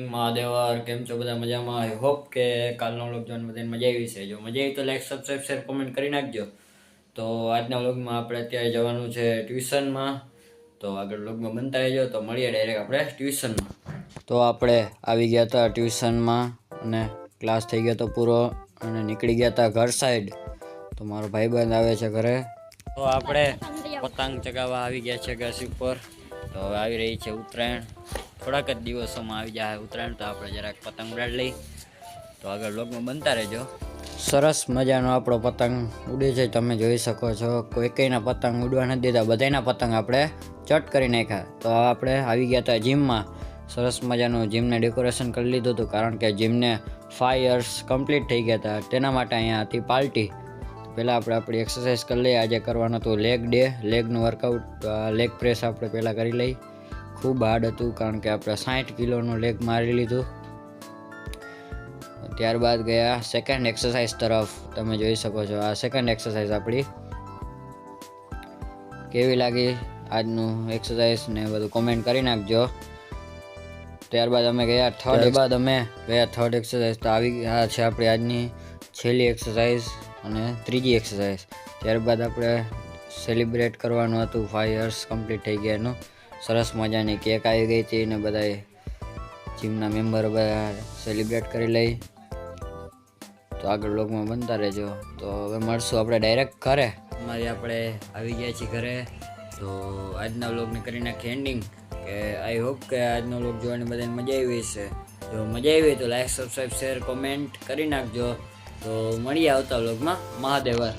મહાદેવર કેમ છો બધા મજામાં? આઈ હોપ કે કાલનો વ્લોગ જોઈને બધાને મજા આવી છે. જો મજા આવી તો લાઈક સબસ્ક્રાઈબ શેર કોમેન્ટ કરી નાખજો. તો આજના વ્લોગમાં આપણે અત્યારે જવાનું છે ટ્યુશનમાં, તો આગળ વ્લોગમાં બનતા રહેજો. તો મળીએ ડાયરેક્ટ આપણે ટ્યુશનમાં. તો આપણે આવી ગયા હતા ટ્યુશનમાં અને ક્લાસ થઈ ગયો તો પૂરો અને નીકળી ગયા હતા ઘર સાઈડ. તો મારો ભાઈબંધ આવે છે ઘરે. તો આપણે પતંગ ચગાવવા આવી ગયા છે ઘાસ ઉપર. તો હવે આવી રહી છે ઉત્તરાયણ, થોડાક જ દિવસોમાં આવી જાય ઉત્તરાયણ. તો આપણે જરાક પતંગ ઉડાડી લઈ. તો આગળ વ્લોગમાં બનતા રહેજો. સરસ મજાનો આપણો પતંગ ઉડે છે, તમે જોઈ શકો છો. કોઈ કઈના પતંગ ઉડવા નથી દીધા, બધાના પતંગ આપણે ચટ કરી નાખ્યા. તો આપણે આવી ગયા હતા જીમમાં. સરસ મજાનું જીમને ડેકોરેશન કરી લીધું હતું, કારણ કે જીમને 5 years કમ્પ્લીટ થઈ ગયા હતા. તેના માટે અહીંયા હતી પાર્ટી. પહેલાં આપણે આપણી એક્સરસાઇઝ કરી લઈએ. આજે કરવાનું હતું લેગ ડે, લેગનું વર્કઆઉટ. લેગ પ્રેસ આપણે પહેલાં કરી લઈ. ખૂબ હાર્ડ હતું, કારણ કે આપણે 60 કિલોનું લેગ મારી લીધું. ત્યારબાદ ગયા સેકન્ડ એક્સરસાઇઝ તરફ. તમે જોઈ શકો છો આ સેકન્ડ એક્સરસાઇઝ આપણી. કેવી લાગી આજનું એક્સરસાઇઝ ને બધું કોમેન્ટ કરી નાખજો. ત્યારબાદ અમે ગયા થર્ડ એક્સરસાઇઝ. તો આવી આ છે આપણી આજની છેલ્લી એક્સરસાઇઝ અને ત્રીજી એક્સરસાઇઝ. ત્યારબાદ આપણે સેલિબ્રેટ કરવાનું હતું 5 years કમ્પ્લીટ થઈ ગયા એનું. સરસ મજાની કેક આવી ગઈ હતી ને બધાએ જીમના મેમ્બર બધા સેલિબ્રેટ કરી લઈ. તો આગળ વ્લોગમાં બનતા રહેજો. તો હવે મળશું આપણે ડાયરેક્ટ ઘરે. આપણે આવી ગયા છીએ ઘરે. તો આજના વ્લોગને કરી નાખીએ એન્ડિંગ. કે આઈ હોપ કે આજનો વ્લોગ જોવાની બધાને મજા આવી છે. જો મજા આવી તો લાઈક સબસ્ક્રાઈબ શેર કોમેન્ટ કરી નાખજો. તો મળીએ આવતા વ્લોગમાં. મહાદેવર.